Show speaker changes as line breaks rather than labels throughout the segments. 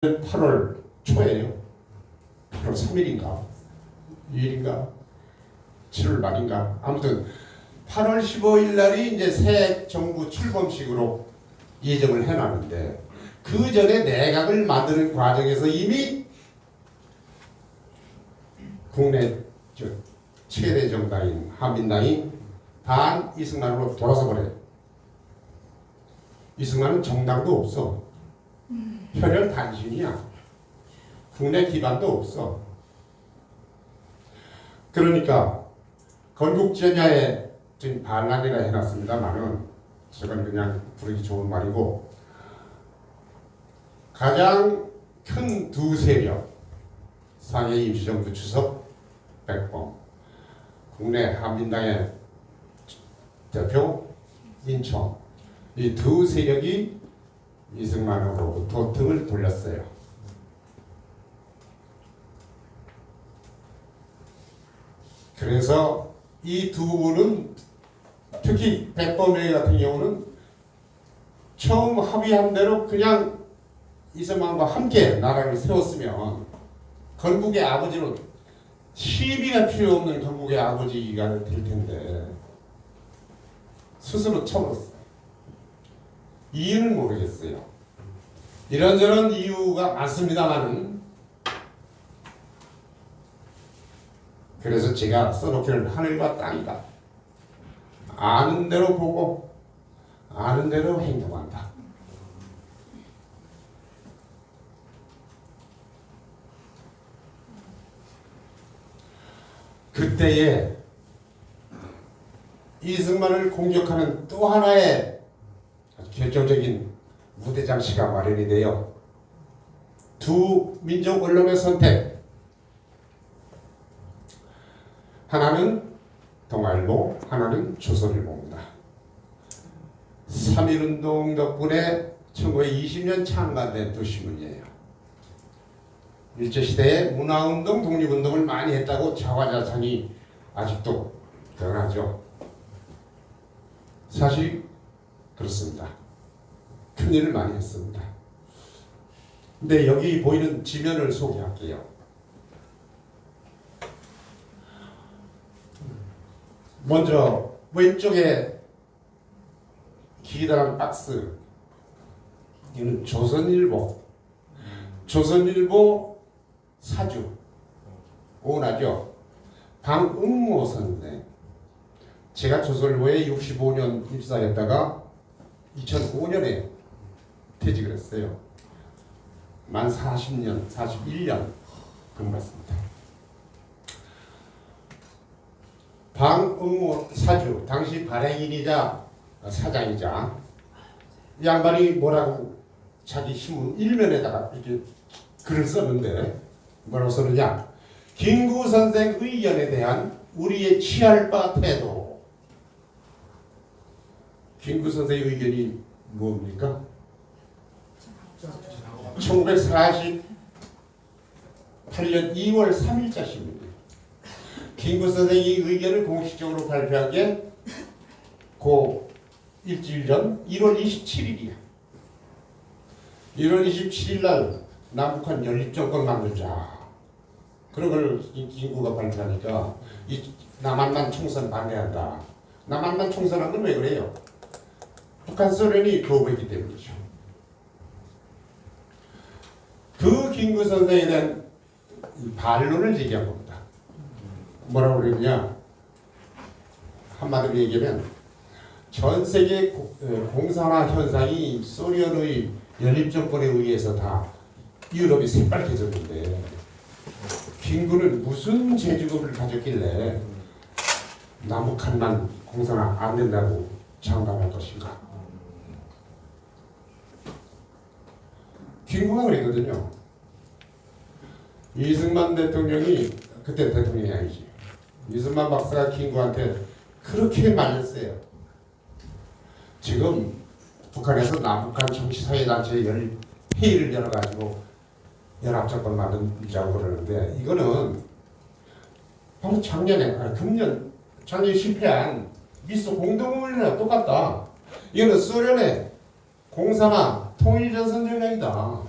8월 초에요. 8월 3일인가 2일인가 7월 말인가 아무튼 8월 15일 날이 이제 새 정부 출범식으로 예정을 해놨는데 그 전에 내각을 만드는 과정에서 이미 국내 최대 정당인 한민당이 반 이승만으로 돌아서 버려요. 이승만은 정당도 없어. 혈혈 단신이야. 국내 기반도 없어. 그러니까 건국전야에 지금 반란이라 해놨습니다만은 저건 그냥 부르기 좋은 말이고 가장 큰 두 세력 상해 임시정부 주석 백범 국내 한민당의 대표 인청 이 두 세력이 이승만으로부터 등을 돌렸어요. 그래서 이 두 분은 특히 백범회 같은 경우는 처음 합의한 대로 그냥 이승만과 함께 나라를 세웠으면 건국의 아버지로 시비가 필요 없는 건국의 아버지가 될 텐데 스스로 쳐버렸어요. 이유는 모르겠어요. 이런저런 이유가 많습니다만은 그래서 제가 써놓기는 하늘과 땅이다. 아는 대로 보고 아는 대로 행동한다. 그때에 이승만을 공격하는 또 하나의 결정적인 무대장치가 마련이 돼요. 두 민족 언론의 선택. 하나는 동아일보, 하나는 조선일보입니다. 3.1운동 덕분에 1920년 창간된 두 신문이에요. 일제시대에 문화운동, 독립운동을 많이 했다고 자화자찬이 아직도 드러나죠. 사실 그렇습니다. 큰일을 많이 했습니다. 근데 여기 보이는 지면을 소개할게요. 먼저 왼쪽에 기다란 박스 이는 조선일보 사주 오나죠. 방응모 선생. 제가 조선일보에 65년 입사했다가 2005년에 퇴직을 했어요. 만 40년, 41년 근무했습니다. 방응모 사주, 당시 발행인이자 사장이자 이 양반이 뭐라고 자기 신문 일면에다가 이렇게 글을 썼는데 뭐라고 썼느냐. 김구 선생 의견에 대한 우리의 취할 바 태도. 김구 선생의 의견이 뭡니까? 1948년 2월 3일자 신문이에요. 김구 선생이 의견을 공식적으로 발표한 게 그 일주일 전 1월 27일이야. 1월 27일 날 남북한 연립정권 만들자. 그런 걸 김구가 발표하니까 이 남한만 총선 반대한다. 남한만 총선한 건 왜 그래요? 북한 소련이 거부했기 때문이죠. 그 김구 선생에 대한 반론을 제기한 겁니다. 뭐라고 그러느냐. 한마디로 얘기하면 전 세계 공산화 현상이 소련의 연립정권에 의해서 다 유럽이 새빨개졌는데 김구는 무슨 제주도를 가졌길래 남북한만 공산화 안 된다고 장담할 것인가. 김구가 그랬거든요. 이승만 대통령이 그때 대통령이 아니지. 이승만 박사가 김구한테 그렇게 말렸어요. 지금 북한에서 남북한 정치사회단체 회의를 열어가지고 연합정권 만들자고 그러는데 이거는 바로 금년 실패한 미소 공동훈련이랑 똑같다. 이거는 소련의 공산화 통일전선 전략이다.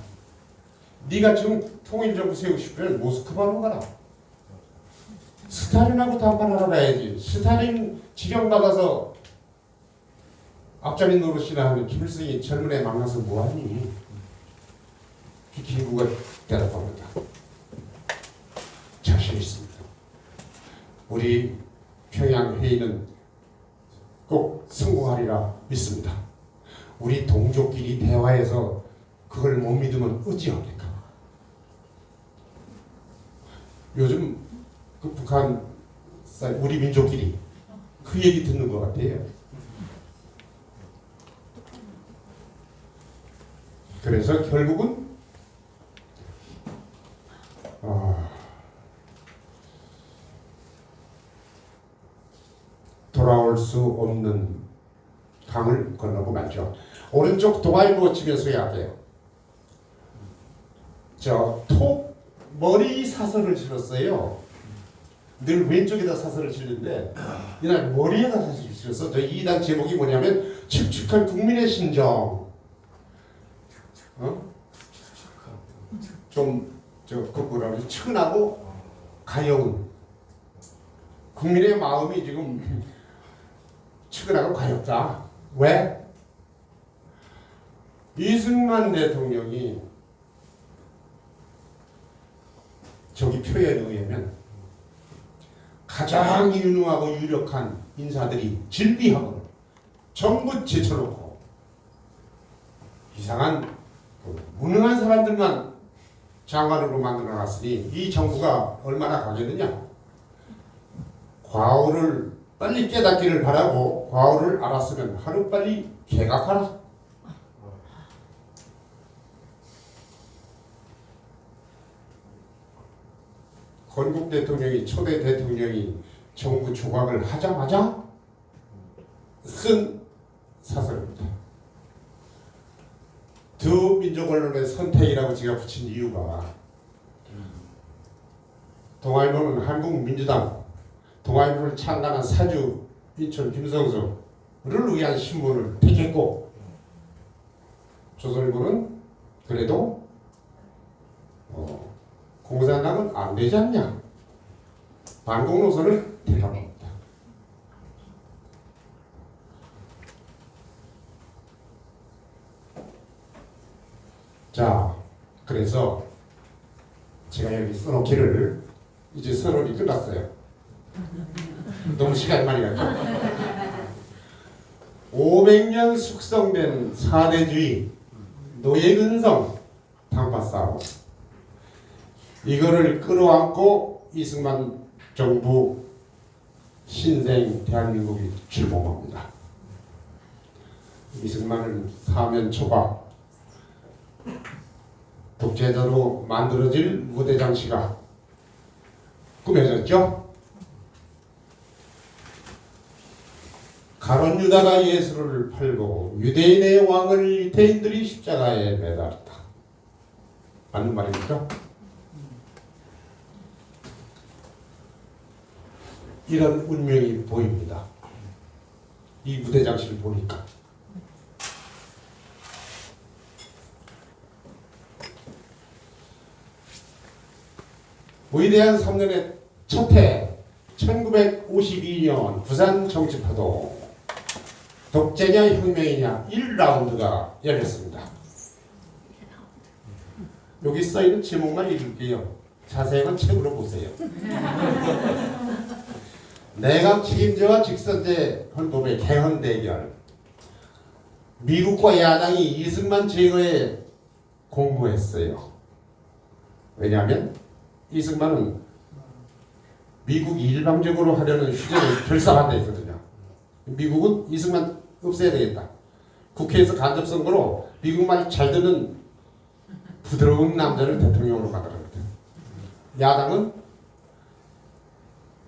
네가 지금 통일정부 세우고 싶으면 모스크바로 가라. 스탈린하고談判하러 가야지. 스탈린 지령받아서 앞자리 노릇이나 하는 김일성이 젊은 애 만나서 뭐하니? 김구가 대답합니다. 자신 있습니다. 우리 평양회의는 꼭 성공하리라 믿습니다. 우리 동족끼리 대화해서 그걸 못 믿으면 어찌합니까? 요즘 그 북한 우리 민족끼리 그 얘기 듣는 것 같아요. 그래서 결국은 돌아올 수 없는 강을 건너고 말죠. 오른쪽 동아일보 치면서 해야 돼요. 톡 머리 사설을 실었어요. 늘 왼쪽에다 사설을 실는데 이날 머리에다 사설을 실어서 저 2단 제목이 뭐냐면 축축한 국민의 심정. 그 뭐라 그러지? 측은하고 가여운 국민의 마음이 지금 측은하고 가엽다. 왜? 이승만 대통령이 저기 표현에 의하면 가장 유능하고 유력한 인사들이 질비하고 전부 제쳐놓고 이상한 무능한 사람들만 장관으로 만들어놨으니 이 정부가 얼마나 가겠느냐. 과오를 빨리 깨닫기를 바라고 과오를 알았으면 하루빨리 개각하라. 건국 대통령이 초대 대통령이 정부 조각을 하자마자 쓴 사설입니다. 두 민족 언론의 선택이라고 제가 붙인 이유가 동아일보는 한국민주당, 동아일보를 창간한 사주 인천 김성수를 위한 신문을 택했고 조선일보는 그래도 공산당은 안 되지 않냐. 반공 노선을 택한 겁니다. 자, 그래서 제가 여기 써놓기를 이제 선언이 끝났어요. 너무 시간이 많이 갔죠. 500년 숙성된 사대주의, 노예근성, 당파싸움 이거를 끌어안고 이승만 정부 신생 대한민국이 출범합니다. 이승만은 사면 초과 독재자로 만들어질 무대 장치가 꾸며졌죠. 가론 유다가 예수를 팔고 유대인의 왕을 유태인들이 십자가에 매달았다. 맞는 말입니까? 이런 운명이 보입니다. 이 무대 장치를 보니까. 위대한 3년의 첫 해 1952년 부산 정치파도 독재냐 혁명이냐 1라운드가 열렸습니다. 여기 써있는 제목만 읽을게요. 자세한 책으로 보세요. 내각 책임제와 직선제 헌법의 개헌 대결. 미국과 야당이 이승만 제거에 공모했어요. 왜냐하면 이승만은 미국이 일방적으로 하려는 휴전을 결사한다했거든요. 미국은 이승만 없애야 되겠다. 국회에서 간접선거로 미국 말 잘 듣는 부드러운 남자를 대통령으로 만들었거든. 야당은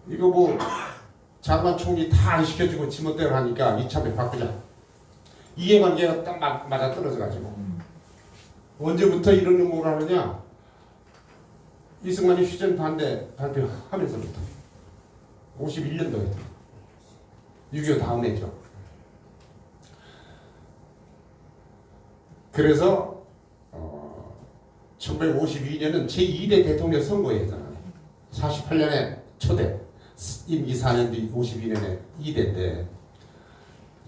이거 뭐 장관 총리 다 안 시켜주고 지멋대로 하니까 이참에 바꾸자. 이해관계가 딱 맞아 떨어져가지고 언제부터 이런 음모를 하느냐. 이승만이 휴전 반대 발표하면서부터 51년도에 6.25 다음 해죠. 그래서 1952년은 제2대 대통령 선거였잖아요. 48년에 초대, 임기 4년 뒤 52년에 2대인데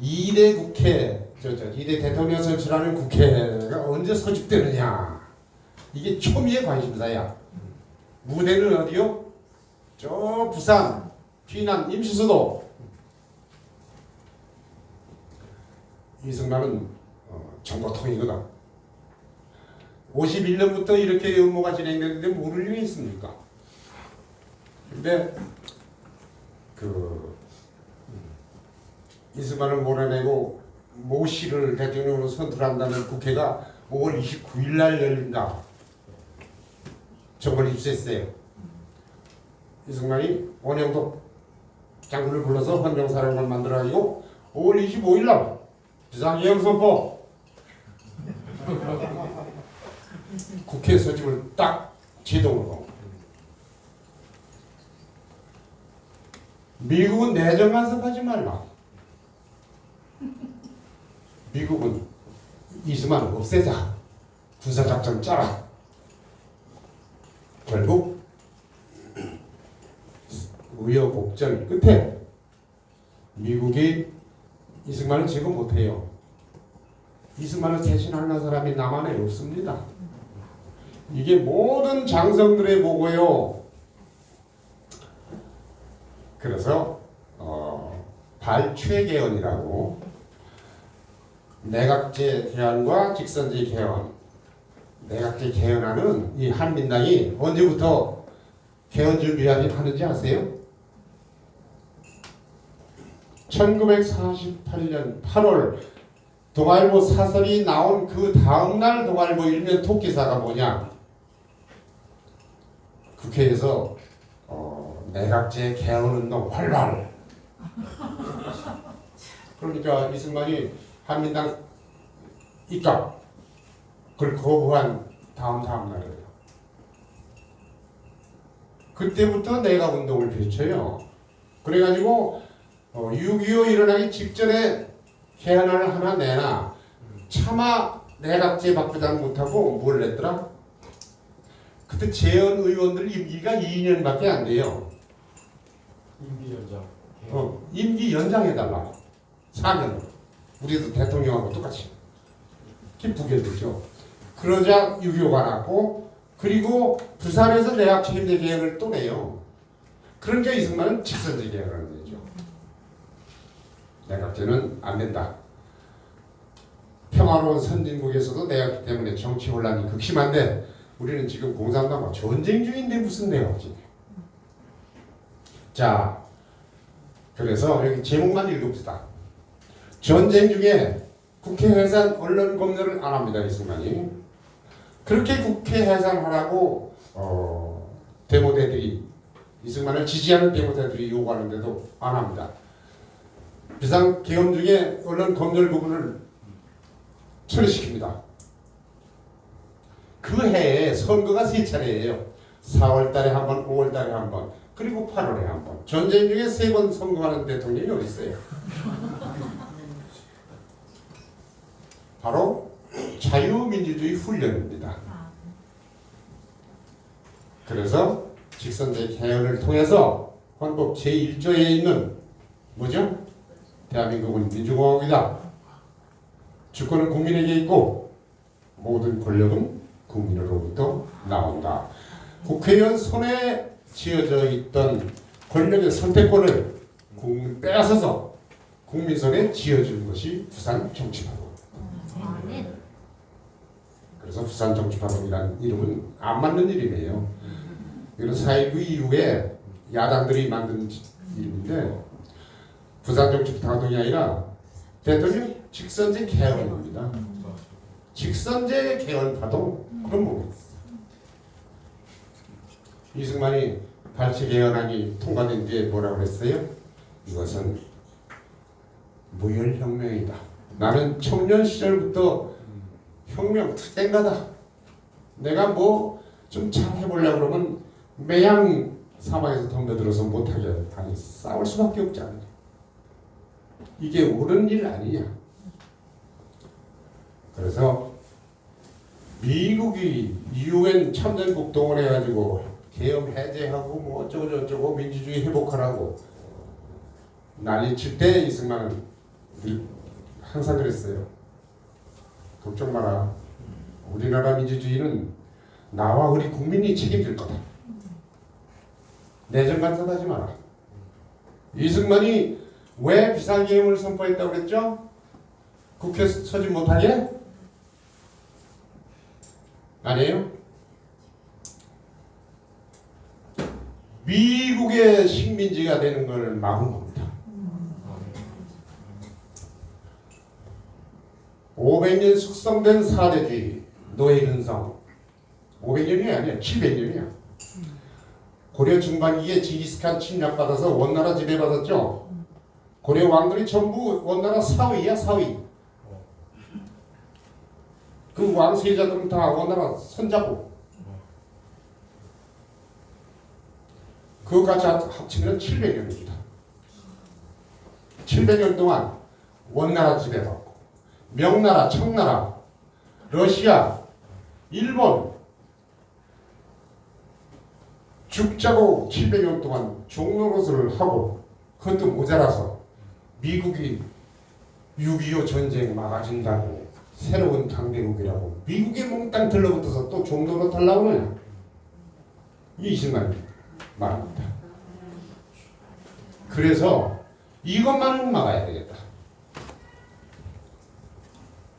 2대 국회, 2대 대통령 선출하는 국회가 언제 소집되느냐. 이게 초미의 관심사야. 무대는 어디요? 저 부산, 피난 임시수도. 이승만은 정보통이거든. 51년부터 이렇게 업무가 진행되는데 모를 일이 있습니까? 근데 이승만을 몰아내고 모 씨를 대통령으로 선출한다는 국회가 5월 29일 날 열린다. 정권 입수했어요. 이승만이 원영도 장군을 불러서 헌정사령관 만들어가지고 5월 25일 날 비상계엄 선포. 국회 소집을 딱 제동으로. 미국은 내정 간섭하지 말라. 미국은 이승만을 없애자. 군사작전 짜라. 결국 우여곡절 끝에 미국이 이승만을 제거 못해요. 이승만을 대신하는 사람이 남한에 없습니다. 이게 모든 장성들의 보고요. 그래서 발췌개헌이라고 내각제 개헌과 직선제 개헌, 내각제 개헌하는 이 한민당이 언제부터 개헌 준비하는지 아세요? 1948년 8월 동아일보 사설이 나온 그 다음날 동아일보 일면 톡기사가 뭐냐? 국회에서 내각제 개헌운동 활발. 그러니까 이승만이 한민당 입각 그걸 거부한 다음 날이에요. 그때부터 내각운동을 펼쳐요. 그래가지고 6.25 일어나기 직전에 개헌안을 하나 내나 차마 내각제 바꾸지 못하고 뭘 냈더라? 그때 재헌 의원들 임기가 2년밖에 안 돼요.
임기 연장.
임기 연장해달라. 4년. 우리도 대통령하고 똑같이. 그게 부결됐죠. 그러자 6.25가 났고 그리고 부산에서 내각 책임제 개헌을 또 내요. 그러니까 이승만은 직선제 개헌을 내죠. 내각제는 안 된다. 평화로운 선진국에서도 내각 때문에 정치 혼란이 극심한데 우리는 지금 공산당과 전쟁 중인데 무슨 내각제? 자, 그래서 여기 제목만 읽읍시다. 전쟁 중에 국회 해산 언론 검열을 안 합니다. 이승만이. 그렇게 국회 해산하라고 데모대들이 이승만을 지지하는 데모대들이 요구하는데도 안 합니다. 비상계엄 중에 언론 검열 부분을 처리시킵니다. 그 해에 선거가 3차례예요. 4월달에 한 번, 5월달에 한 번, 그리고 8월에 한 번. 전쟁 중에 3번 선거하는 대통령이 어디 있어요? 바로 자유민주주의 훈련입니다. 그래서 직선제 개헌을 통해서 헌법 제1조에 있는 뭐죠? 대한민국은 민주공화국이다. 주권은 국민에게 있고 모든 권력은 국민으로부터 나온다. 국회의원 손에 쥐어져 있던 권력의 선택권을 빼앗아서 국민 손에 쥐어준 것이 부산 정치파동. 그래서 부산 정치파동이라는 이름은 안 맞는 이름이에요. 이건 4.19 이후에 야당들이 만든 이름인데 부산 정치파동이 아니라 대통령 직선제 개헌입니다. 직선제 개헌 파동. 그럼 뭐겠어? 이승만이 발췌 개헌안이 통과된 뒤에 뭐라고 했어요? 이것은 무혈혁명이다. 나는 청년 시절부터 혁명 투쟁가다. 내가 뭐 좀 잘 해보려고 그러면 매양 사방에서 덤벼들어서 못하게 하니 싸울 수밖에 없지 않냐. 이게 옳은 일 아니냐. 그래서 미국이 UN 참전국 동원해가지고 계엄 해제하고 뭐 어쩌고 저쩌고 민주주의 회복하라고 난리칠 때 이승만은 늘 항상 그랬어요. 걱정 마라. 우리나라 민주주의는 나와 우리 국민이 책임질 거다. 내정 간섭하지 마라. 이승만이 왜 비상계엄을 선포했다고 그랬죠? 국회 서지 못하게? 아니에요? 미국의 식민지가 되는 걸 막은 겁니다. 500년 숙성된 사대주의, 노예근성. 500년이 아니야, 700년이야. 고려 중반기에 징기스칸 침략받아서 원나라 지배받았죠. 고려 왕들이 전부 원나라 사위야, 사위. 그 왕세자들은 다 원나라 손자고. 그거 같이 합치면 700년입니다. 700년 동안 원나라 지배받고 명나라, 청나라, 러시아, 일본 죽자고 700년 동안 종노릇을 하고 그것도 모자라서 미국이 6.25 전쟁 막아준다고 새로운 강대국이라고 미국에 몽땅 들러붙어서 또 종노릇 하려고 하느냐. 이 이승만이 말합니다. 그래서 이것만은 막아야 되겠다.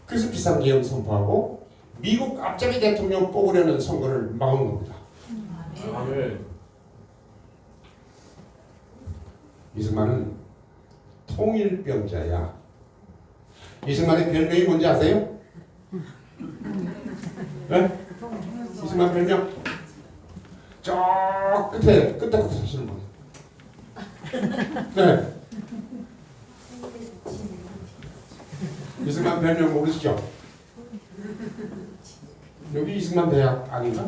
그래서 비상계엄 선포하고 미국 앞잡이 대통령 뽑으려는 선거를 막은 겁니다.
아멘. 이승만은
이승만은 통일병자야. 이승만의 별명이 뭔지 아세요? 네? 이승만 별명? 저 끝에 사시는 분. 네. 이승만 별명 모르시죠? 여기 이승만 대학 아닌가?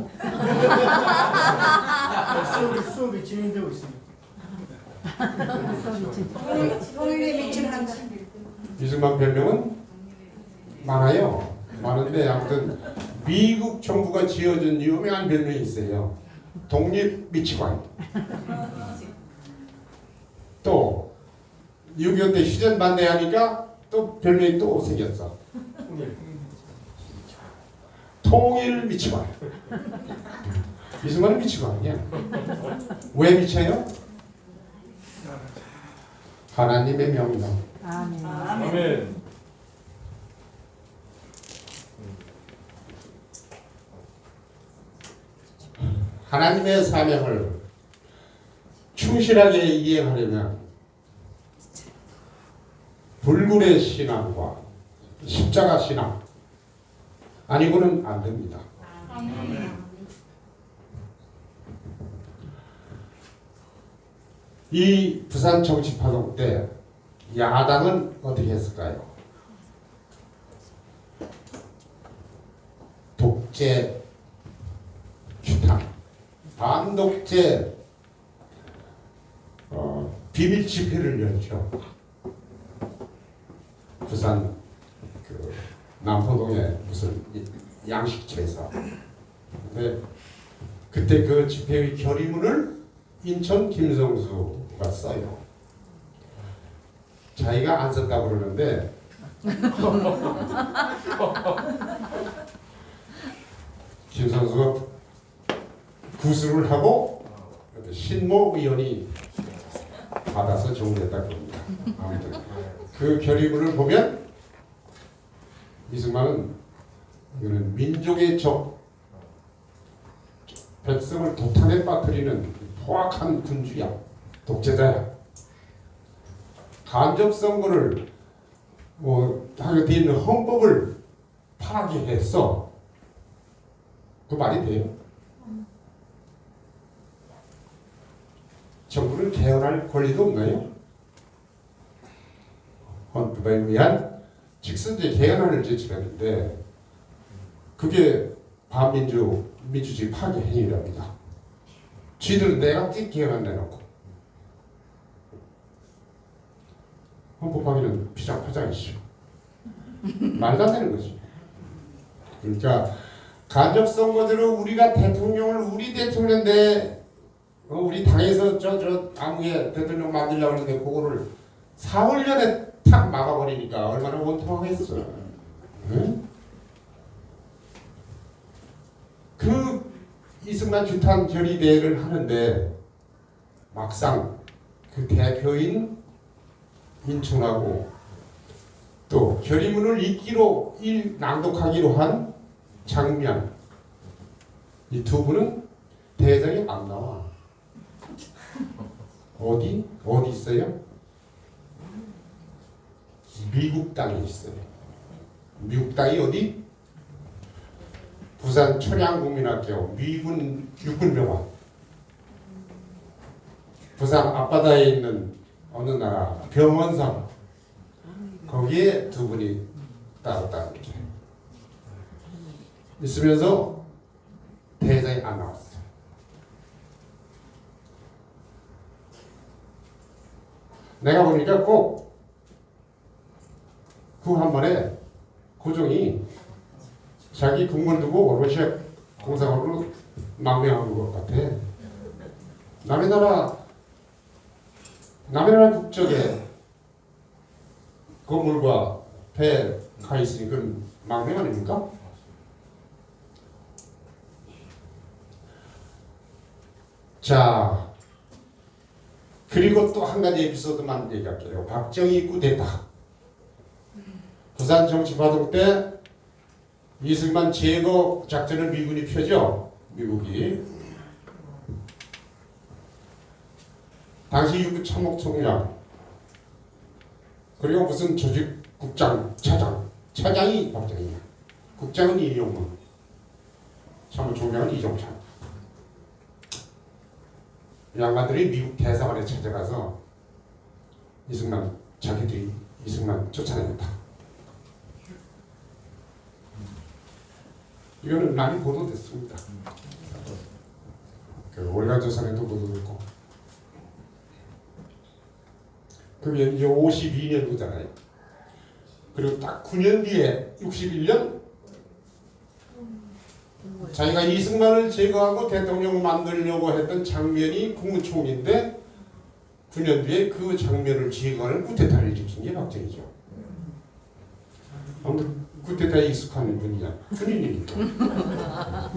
수업이 진행되고 있습니다.
통일에 미친 한다.
이승만 별명은 많아요. 많은데 아무튼 미국 정부가 지어준 유명한 별명이 있어요. 독립 미치광이. 또 6.25 때 휴전 반대하니까 또 별명이 또 생겼어. 통일 미치광이. 이승만은 미치광이야. 왜 미쳐요? 하나님의 명령.
아멘.
아멘.
하나님의 사명을 충실하게 이행하려면 불굴의 신앙과 십자가 신앙 아니고는 안 됩니다. 이 부산 정치파동 때 야당은 어떻게 했을까요? 독재 규탄, 반독재 비밀 집회를 열죠. 부산 그 남포동의 무슨 양식집에서. 근데 그때 그 집회의 결의문을 인천 김성수가 써요. 자기가 안 썼다고 그러는데 김성수가 구술을 하고 신모 의원이 받아서 정리했다고 합니다. 아무튼 그 결의문을 보면 이승만은 이거는 민족의 적, 백성을 도탄에 빠뜨리는 포악한 군주야, 독재자야. 간접선거를 하게 돼 있는 헌법을 파괴했어. 그 말이 돼요? 정부를 개헌할 권리도 없나요? 헌법에 의한 직선제 개헌안을 제출했는데 그게 민주주의 파괴 행위랍니다. 쥐들은 내각제 개헌안 내놓고 헌법 파괴는 피장파장이시죠. 말도 안 되는 거지. 그러니까 간접선거대로 우리가 대통령을 우리 대통령 내 우리 당에서 저 아무개 대통령 만들려고 하는데 그거를 4월 전에 탁 막아버리니까 얼마나 원통하겠어. 응? 그 이승만 규탄 결의대회를 하는데 막상 그 대표인 인천하고 또 결의문을 낭독하기로 한 장면 이 두 분은 대회장에 안 나와. 어디 있어요? 미국 땅에 있어요. 미국 땅이 어디? 부산 천양국민학교 미군 육군병원. 부산 앞바다에 있는 어느 나라 병원성 거기에 두 분이 따로 이렇게 있으면서 대회장에 안 나왔어요. 내가 보니까 꼭 그 한 번에 고종이 자기 국물 두고 러시아 공산으로 망명한 것 같아. 남의 나라 국적에 건물과 배 가 있으니 그건 망명 아닙니까? 자, 그리고 또 한 가지 에피소드만 얘기할게요. 박정희 쿠데타. 부산 정치파동 때 이승만 제거 작전을 미군이 펴죠. 미국이. 당시 육군 참모총장 그리고 무슨 조직국장 차장이 박정희야. 국장은 이용문, 참모총장은 이종찬. 양반들이 미국 대사관에 찾아가서 자기들이 이승만 쫓아내겠다. 이거는 많이 보도됐습니다. 그 월간조선에도 보도됐고. 그게 이제 52년도잖아요. 그리고 딱 9년 뒤에 61년 자기가 이승만을 제거하고 대통령을 만들려고 했던 장면이 국무총리인데 9년 뒤에 그 장면을 제거하는 쿠데타를 일으킨 게 박정희죠. 아무튼 쿠데타에 익숙한 분이냐 군인이니까.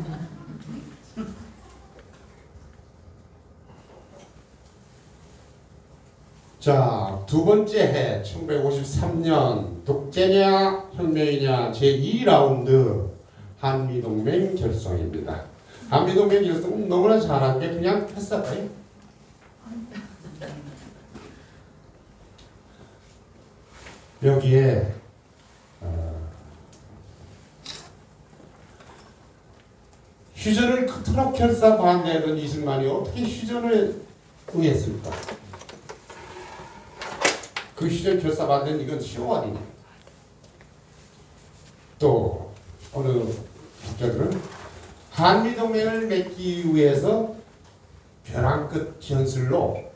자, 두 번째 해 1953년 독재냐 혁명이냐 제2라운드 한미동맹 결성입니다. 한미동맹 결성은 너무나 잘한 게 그냥 했었어요. 여기에 휴전을 그토록 결사 반대하던 이승만이 어떻게 휴전을 응했을까? 그 휴전 결사 반대는 이건 쇼 아니냐? 또 어느 학자들은 한미동맹을 맺기 위해서 벼랑 끝 전술로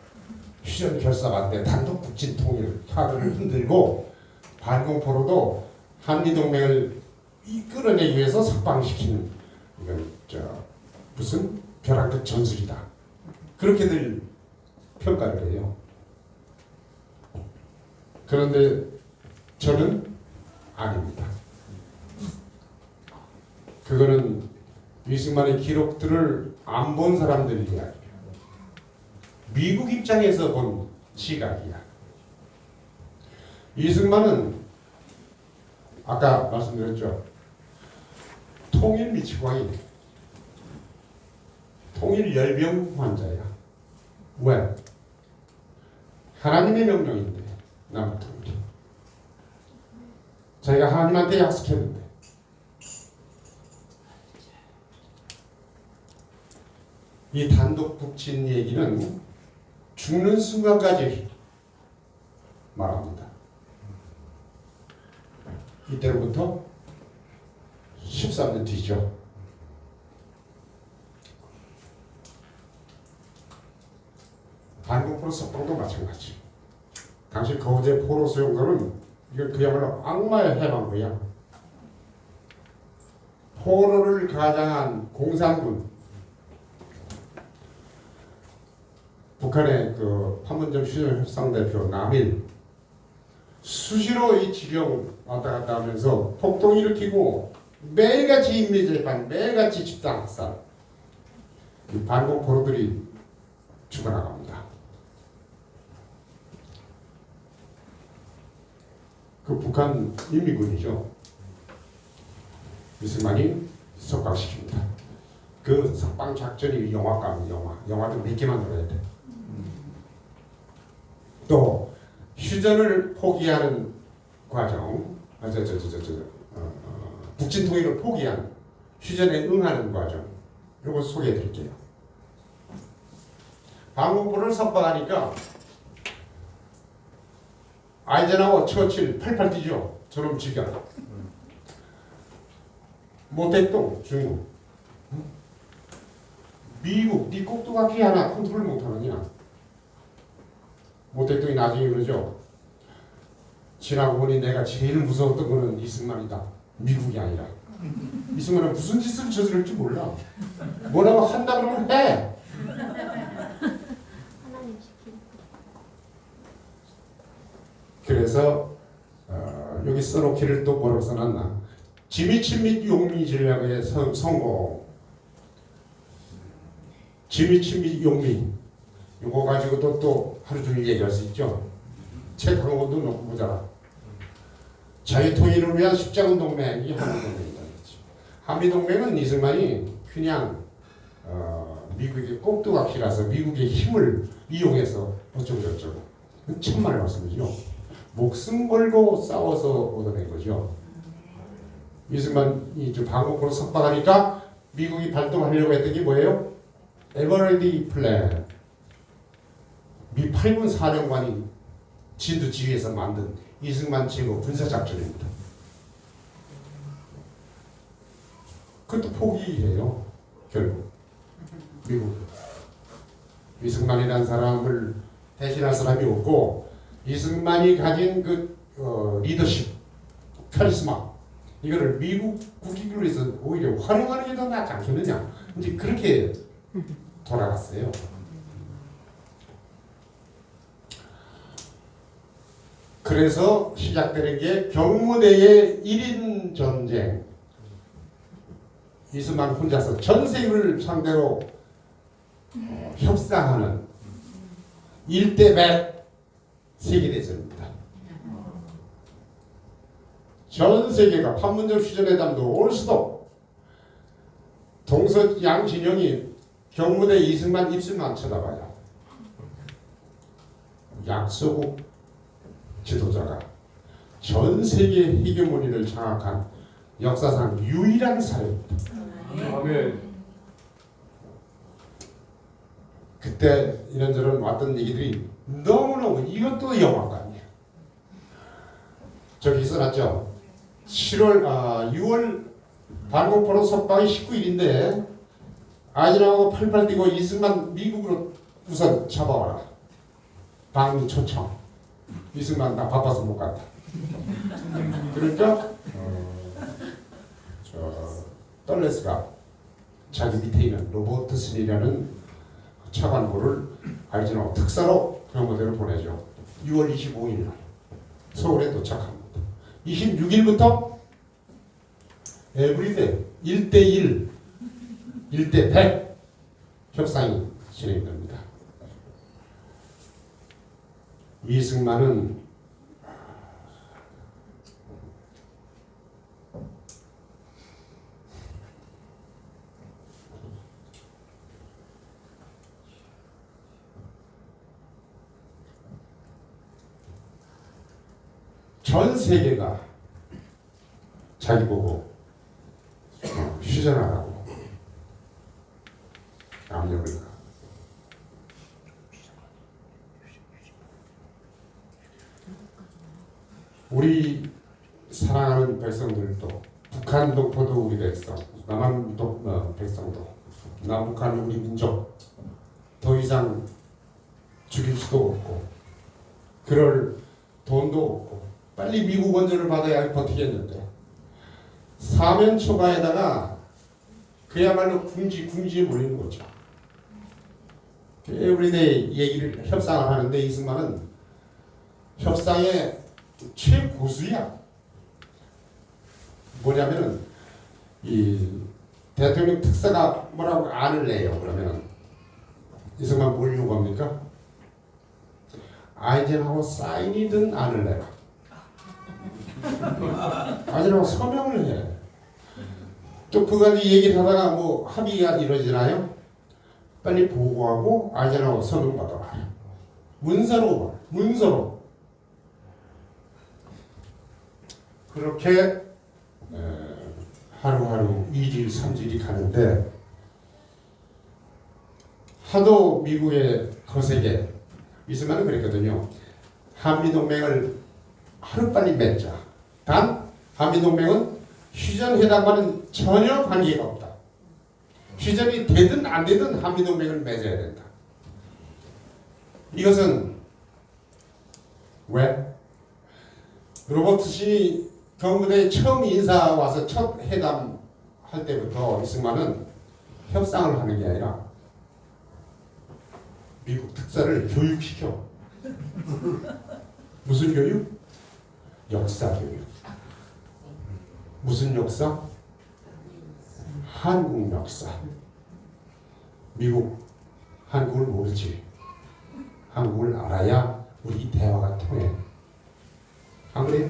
휴전 결사 반대 단독 북진 통일 카드를 흔들고 반공포로도 한미동맹을 이끌어내기 위해서 석방시키는 이건 무슨 벼랑 끝 전술이다. 그렇게들 평가를 해요. 그런데 저는 아닙니다. 그거는 이승만의 기록들을 안 본 사람들 이야기예요. 미국 입장에서 본 시각이야. 이승만은 아까 말씀드렸죠. 통일 미치광이 통일 열병 환자야. 왜? 하나님의 명령인데 남북 통일. 자기가 하나님한테 약속했는데 이 단독 북진 얘기는 죽는 순간까지 말합니다. 이때로부터 13년 뒤죠. 반공포로 석방도 마찬가지. 당시 거제 포로 수용소는 이건 그야말로 악마의 해방구야. 포로를 가장한 공산군, 북한의 그 판문점 휴전 협상 대표 남일 수시로 이 지경 왔다 갔다 하면서 폭동 일으키고 매일같이 인민재판, 매일같이 집단학살, 이 반공 포로들이 죽어나갑니다. 그 북한 인민군이죠. 이승만이 석방시킵니다. 그 석방 작전이 영화도 몇 개 만들어야 돼. 또 휴전을 포기하는 과정, 북진 통일을 포기하는 휴전에 응하는 과정, 이거 소개해드릴게요. 반공포를 석방하니까 아이젠하워, 처칠 팔팔 뛰죠. 저놈 죽여. 모택동 중국, 미국 네 꼭두각시 하나 컨트롤 못하느냐. 모택동이 나중에 그러죠. 지나고 보니 내가 제일 무서웠던 거는 이승만이다. 미국이 아니라. 이승만은 무슨 짓을 저지를지 몰라. 뭐라고 한다 그러면 해. 그래서 여기 써놓기를 또 뭐라고 써놨나. 지미친 및 용미 전략의 성공. 지미친 및 용미. 이거 가지고도 또 하루 종일 얘기할 수 있죠. 책 한 권도 놓고 보자. 자유통일을 위한 십자군동맹, 이 한미동맹이다. 한미동맹은 이승만이 그냥 미국의 꼭두각시라서 미국의 힘을 이용해서 어쩌고저쩌고 참말 말씀이죠. 목숨 걸고 싸워서 얻어낸 거죠. 이승만이 방공포로 석방하니까 미국이 발동하려고 했던 게 뭐예요? 에버레디 플랜. 미 8군 사령관이 진두 지휘에서 만든 이승만 제거 군사작전입니다. 그것도 포기해요. 결국 미국. 이승만이라는 사람을 대신할 사람이 없고 이승만이 가진 그 리더십, 카리스마, 이거를 미국 국익을 위해서 오히려 활용하는 게 더 낫지 않겠느냐. 이제 그렇게 돌아갔어요. 그래서 시작되는 게 경무대의 1인 전쟁. 이승만 혼자서 전 세계를 상대로 협상하는 1대 100 세계대전입니다. 전 세계가 판문점 휴전회담도 올 수도 동서 양 진영이 경무대 이승만 입술만 쳐다봐요. 약소국 지도자가 전 세계 헤게모니를 장악한 역사상 유일한 사례입니다.
아멘.
그때 이런저런 왔던 얘기들이 너무너무 이것도 영화관이에요. 저기 써놨죠. 6월 반공포로 석방이 19일인데 아이젠하워 팔팔 뛰고 이승만 미국으로 우선 잡아와라. 방미 초청. 이승만 나 바빠서 못 갔다. 그러니까 떨레스가 자기 밑에 있는 로버트슨이라는 차관보를 아이젠하워 특사로 경무대로 보내죠. 6월 25일 날 서울에 도착합니다. 26일부터 에브리데이 1대1, 1대100 협상이 진행됩니다. 이승만은 전 세계가 자기 보고 휴전하라고 압력을 가. 우리 사랑하는 백성들도 북한 동포도 우리 백성, 남한 백성도 남북한 우리 민족 더 이상 죽일 수도 없고 그럴 돈도 없고 빨리 미국 원조를 받아야 버티겠는데 사면 초과에다가 그야말로 궁지에 몰리는 거죠. 에브리데이 얘기를 협상을 하는데 이승만은 협상의 최고수야. 뭐냐면은 이 대통령 특사가 뭐라고 안을 내요. 그러면은 이승만 뭘 요구합니까? 아이젠하워 사인이든 안을 내라. 아이젠하워 서명을 해. 또 그가지 얘기를 하다가 뭐 합의가 이루어지나요? 빨리 보고하고 아이젠하워 서명 받아라. 문서로. 그렇게 하루하루 2일, 3일이 가는데 하도 미국의 거세게 이승만은 그랬거든요. 한미동맹을 하루빨리 맺자. 단 한미동맹은 휴전회담과는 전혀 관계가 없다. 휴전이 되든 안 되든 한미동맹을 맺어야 된다. 이것은 왜? 로버트 씨 경무대에 처음 인사 와서 첫 회담 할 때부터 이승만은 협상을 하는 게 아니라 미국 특사를 교육시켜. 무슨 교육? 역사 교육. 무슨 역사? 한국 역사. 미국 한국을 모르지. 한국을 알아야 우리 대화가 통해. 안 그래요?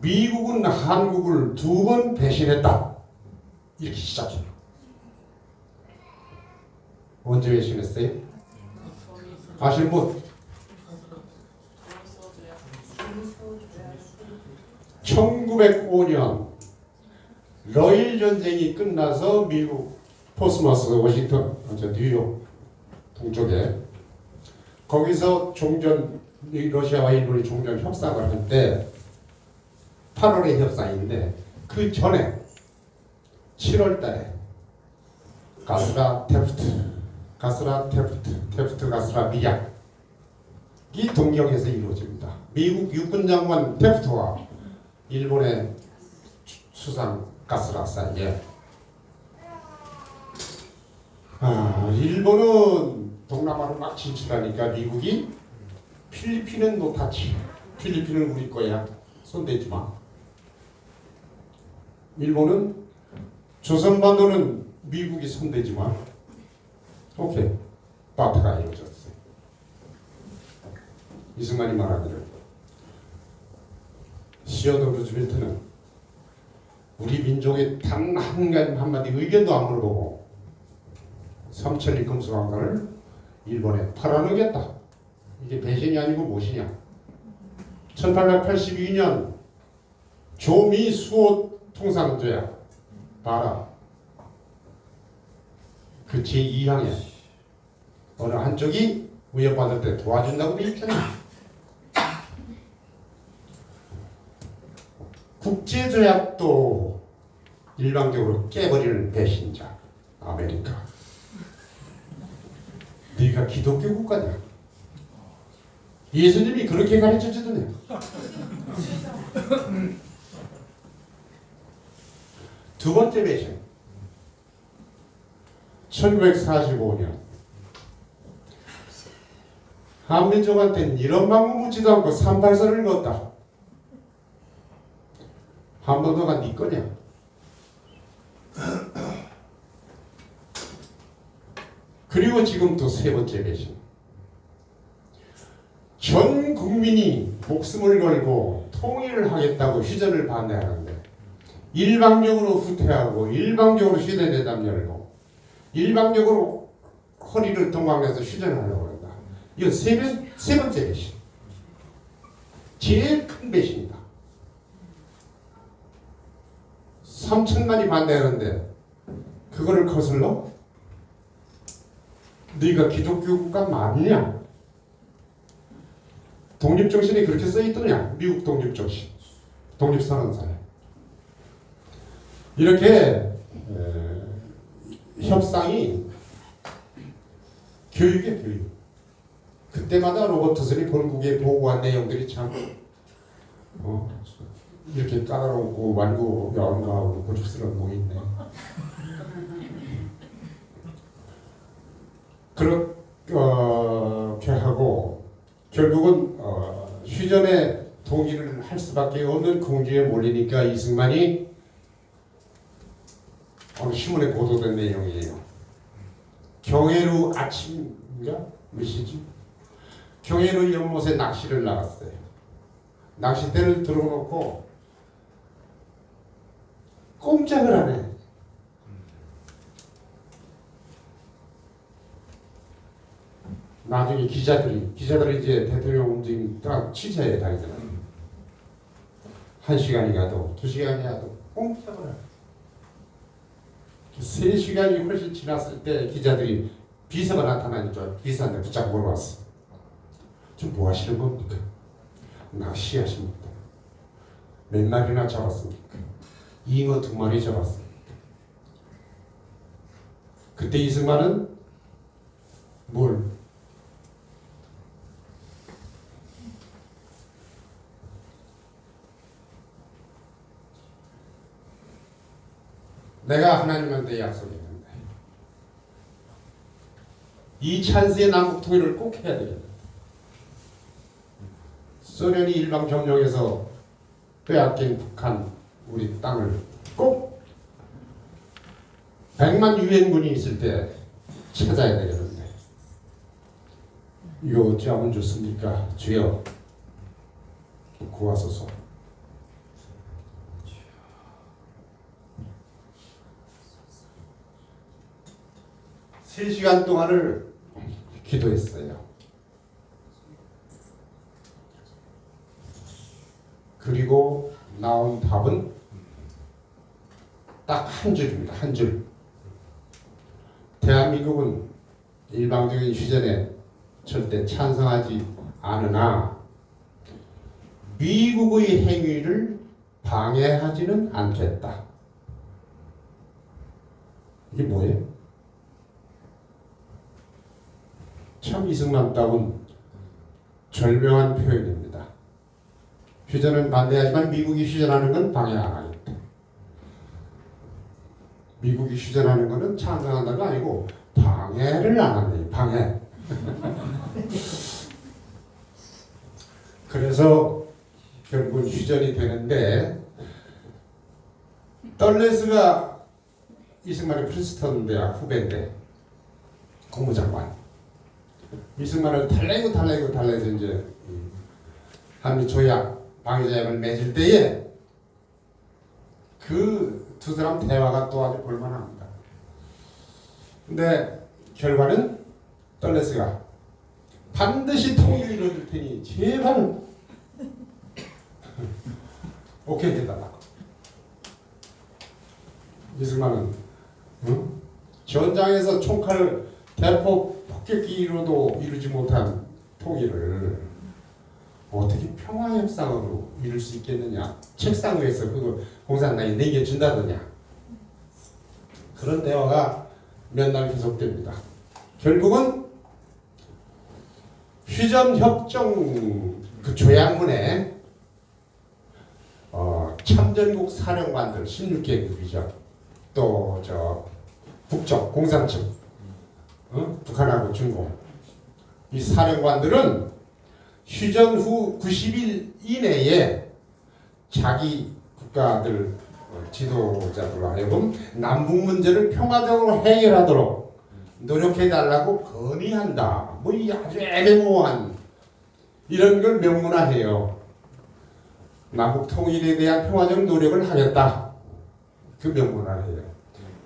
미국은 한국을 2번 배신했다. 이렇게 시작해요. 언제 배신했어요? 아실 분? 1905년 러일 전쟁이 끝나서 미국 포스머스 워싱턴 뉴욕 동쪽에 거기서 종전 러시아와 일본이 종전 협상을 할 때 8월의 협상인데 그 전에 7월 달에 가스라 테프트 가스라 미약이 동경에서 이루어집니다. 미국 육군장관 테프트와 일본의 수상 가스라 사이에 일본은 동남아로 막 진출하니까 미국이 필리핀은 못하지. 필리핀은 우리 거야. 손대지 마. 일본은 조선반도는 미국이 손대지 마. 오케이. 바트가 이루어졌어요. 이승만이 말하기를 시어도 루즈벨트는 우리 민족의 단 한마디 의견도 안 물어보고 삼천리 금수강가를 일본에 팔아넘겼다. 이게 배신이 아니고 무엇이냐. 1882년 조미 수호 통상조약 봐라. 그 제2항에 어느 한쪽이 위협받을 때 도와준다고 돼 있잖아. 국제조약도 일방적으로 깨버리는 배신자 아메리카. 네가 기독교 국가냐? 예수님이 그렇게 가르쳐주더냐? 두 번째 배신. 1945년 한민족한테는 이런 방법 묻지도 않고 38선을 걷다. 한번더가 네 거냐? 그리고 지금 또 세 번째 배신. 전 국민이 목숨을 걸고 통일을 하겠다고 휴전을 반대하는데 일방적으로 후퇴하고 일방적으로 휴전회담 열고 일방적으로 허리를 동강해서 휴전하려고 한다. 이건 세 번째 배신. 제일 큰 배신이다. 3천만이 반대하는데 그거를 거슬러? 네가 기독교 국가 맞냐? 독립정신이 그렇게 써있더냐? 미국 독립정신. 독립선언서에. 이렇게 협상이 교육이에요. 교육. 그때마다 로버트슨이 본국에 보고한 내용들이 참 이렇게 까다롭고 완고 영가하고 고집스러운 뭐 있네. 그렇게 하고 결국은 휴전에 동의를 할 수밖에 없는 공주에 몰리니까 이승만이 오늘 신문에 보도된 내용이에요. 경해루 아침인가? 몇 시지? 경해루 연못에 낚시를 나갔어요. 낚싯대를 들어놓고 꼼짝을 안 해. 나중에 기자들이 이제 대통령 움직임 딱 취재해 다니잖아. 1시간이 가도 2시간이 가도 꼼짝을 안 해. 3시간이 훨씬 지났을 때 기자들이 비서가 나타나니까 비서한테 붙잡고 물어봤어. 지금 뭐 하시는 겁니까? 낚시하십니까? 몇 마리나 잡았습니까? 잉어 2마리 잡았습니다. 그때 이승만은 뭘? 내가 하나님한테 약속했는데 이 찬스의 남북 통일을 꼭 해야 되겠다. 소련이 일방 점령해서 빼앗긴 북한 우리 땅을 꼭 100만 유엔군이 있을 때 찾아야 되겠는데 이거 어찌하면 좋습니까? 주여 구하소서. 3시간 동안을 기도했어요. 그리고 나온 답은 딱 한 줄입니다. 한 줄. 대한민국은 일방적인 휴전에 절대 찬성하지 않으나 미국의 행위를 방해하지는 않겠다. 이게 뭐예요? 참 이승만다운 절묘한 표현입니다. 휴전은 반대하지만 미국이 휴전하는 건 방해 안 하겠다. 미국이 휴전하는 것은 찬성한다가 아니고 방해를 안 한다. 방해. 그래서 결국은 휴전이 되는데 떨레스가 이승만의 프린스턴 대학 후배인데 국무장관. 이승만을 달래서 이제 한미 조약 방위조약을 맺을 때에 그 두 사람 대화가 또 아주 볼만합니다. 근데 결과는 떨레스가 반드시 통일을 이뤄줄 테니 제발 오케이 해달라고. 이승만은 전장에서 총칼 대포 폭격기로도 이루지 못한 통일을 어떻게 평화협상으로 이룰 수 있겠느냐. 책상 위에서 그거 공산당이 내겨준다더냐. 그런 대화가 몇 날 계속됩니다. 결국은 휴전협정 그 조약문에 참전국 사령관들 16개국이죠. 또 저 북쪽 공산층 북한하고 중국 이 사령관들은 휴전 후 90일 이내에 자기 국가들 지도자들로 하여금 남북 문제를 평화적으로 해결하도록 노력해달라고 건의한다. 뭐 이 아주 애매모호한 이런 걸 명문화해요. 남북 통일에 대한 평화적 노력을 하겠다. 그 명문화해요.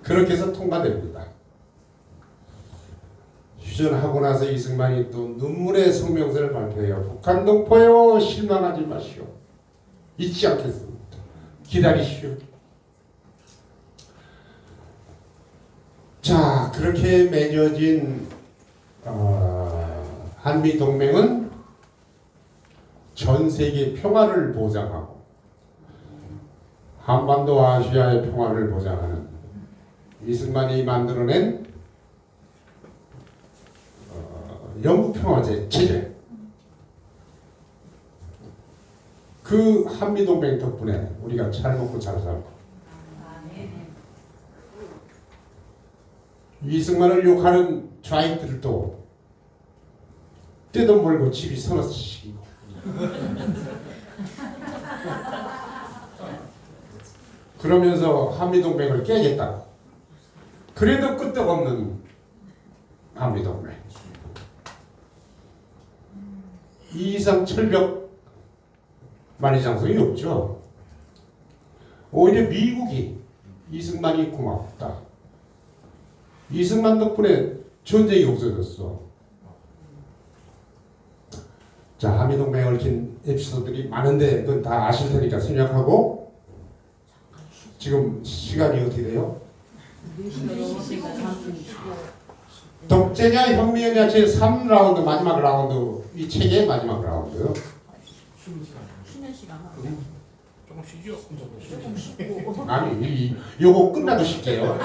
그렇게 해서 통과됩니다. 휴전하고 나서 이승만이 또 눈물의 성명서를 발표해요. 북한 동포요 실망하지 마시오. 잊지 않겠습니다. 기다리시오. 자, 그렇게 맺어진 한미 동맹은 전 세계 평화를 보장하고 한반도 아시아의 평화를 보장하는 이승만이 만들어낸 영국평화제 체제 그 한미동맹 덕분에 우리가 잘 먹고 잘 살고 이승만을 욕하는 좌익들도 떼돈 벌고 집이 서너 채씩이고 그러면서 한미동맹을 깨겠다. 그래도 끄떡없는 한미동맹. 이 이상 철벽 만리장성이 없죠. 오히려 미국이 이승만이 고맙다. 이승만 덕분에 전쟁이 없어졌어. 자, 한미동맹에 얽힌 에피소드들이 많은데 그건 다 아실 테니까 생략하고 지금 시간이 어떻게 돼요? 독재냐 혁명이냐 제 3라운드 마지막 라운드 이 책의 마지막 라운드.
쉬는 시간
조금 쉬죠.
조금 쉬고
아니 요거 끝나도 쉽게요.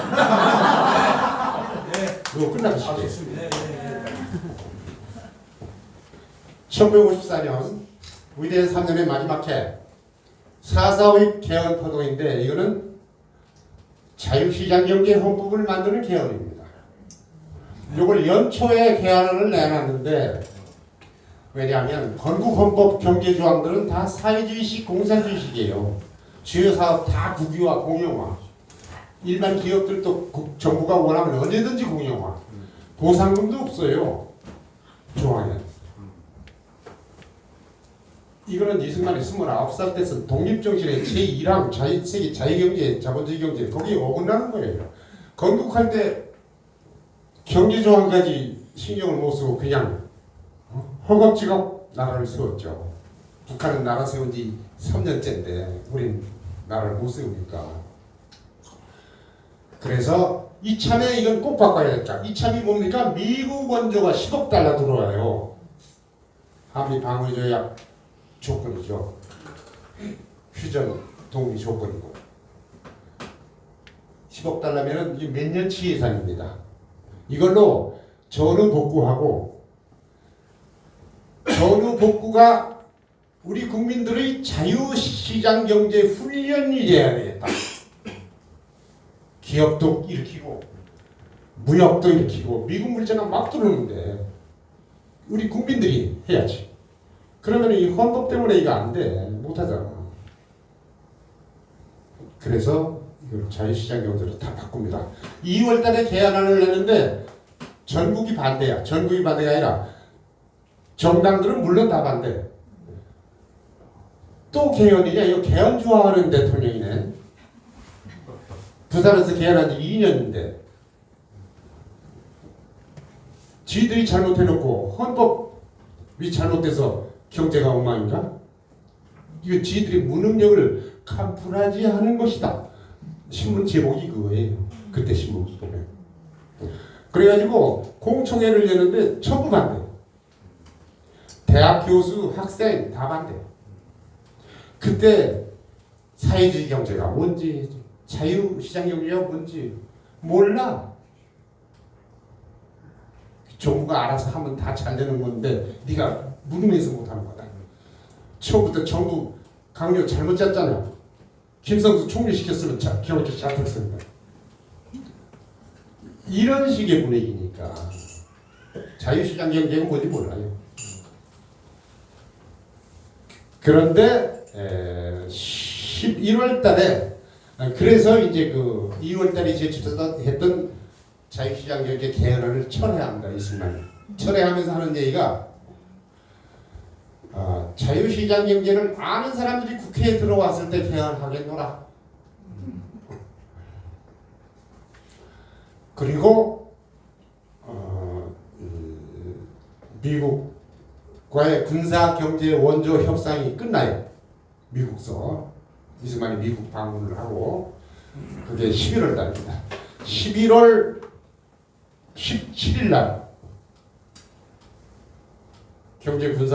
요거 끝나도 쉽게. 1954년 위대한 3년의 마지막 해 4.4 개헌 포동인데 이거는 자유시장 경제 헌법을 만드는 개헌입니다. 이걸 연초에 개헌안을 내놨는데 왜냐하면 건국 헌법 경제 조항들은 다 사회주의식 공산주의식이에요. 주요 사업 다 국유화 공영화. 일반 기업들도 정부가 원하면 언제든지 공영화. 보상금도 없어요. 조항에. 이거는 이승만이 29살 때 쓴 독립정신의 제1항 세계 자유경제, 자본주의 경제 거기에 어긋나는 거예요. 건국할 때 경제조항까지 신경을 못 쓰고 그냥 허겁지겁 나라를 세웠죠. 북한은 나라 세운 지 3년째인데 우린 나라를 못 세우니까. 그래서 이참에 이건 꼭 바꿔야겠다. 이참이 뭡니까? 미국 원조가 10억 달러 들어와요. 한미 방위조약 조건이죠. 휴전 동의 조건이고 10억 달러면은 이게 몇 년치 예산입니다. 이걸로 전후 복구하고 전후 복구가 우리 국민들의 자유시장 경제 훈련이 돼야 되겠다. 기업도 일으키고 무역도 일으키고 미국 물자가 막 들어오는데 우리 국민들이 해야지. 그러면 이 헌법 때문에 이거 안 돼. 못하잖아. 그래서 이걸 자유시장 경제로 다 바꿉니다. 2월 달에 개헌안을 내는데 전국이 반대야. 전국이 반대가 아니라 정당들은 물론 다 반대. 또 개헌이냐? 이거 개헌 좋아하는 대통령이네. 부산에서 개헌한 지 2년인데 지들이 잘못해놓고 헌법이 잘못돼서 경제가 엉망인가? 이거 지들이 무능력을 간풀하지 하는 것이다. 신문 제목이 그거예요. 그때 신문 보면. 그래가지고 공청회를 여는데 전부 반대. 대학 교수, 학생 다 반대. 그때 사회주의 경제가 뭔지 자유시장 경제가 뭔지 몰라. 정부가 알아서 하면 다 잘 되는 건데 네가 무능해서 못하는 거다. 처음부터 정부 강요 잘못 짰잖아. 김성수 총리 시켰으면 경제 잘 됐을 거야. 이런 식의 분위기니까 자유시장 경제가 뭔지 몰라요. 그런데 11월 달에 그래서 이제 그 2월 달에 제출했던 자유시장 경제 개헌안을 철회합니다. 이승만이. 철회하면서 하는 얘기가 자유시장 경제를 아는 사람들이 국회에 들어왔을 때 개헌하겠노라. 그리고 미국과의 군사 경제 원조 협상이 끝나요. 미국서 이승만이 미국 방문을 하고 그게 11월 달입니다. 11월 17일 날 경제 군사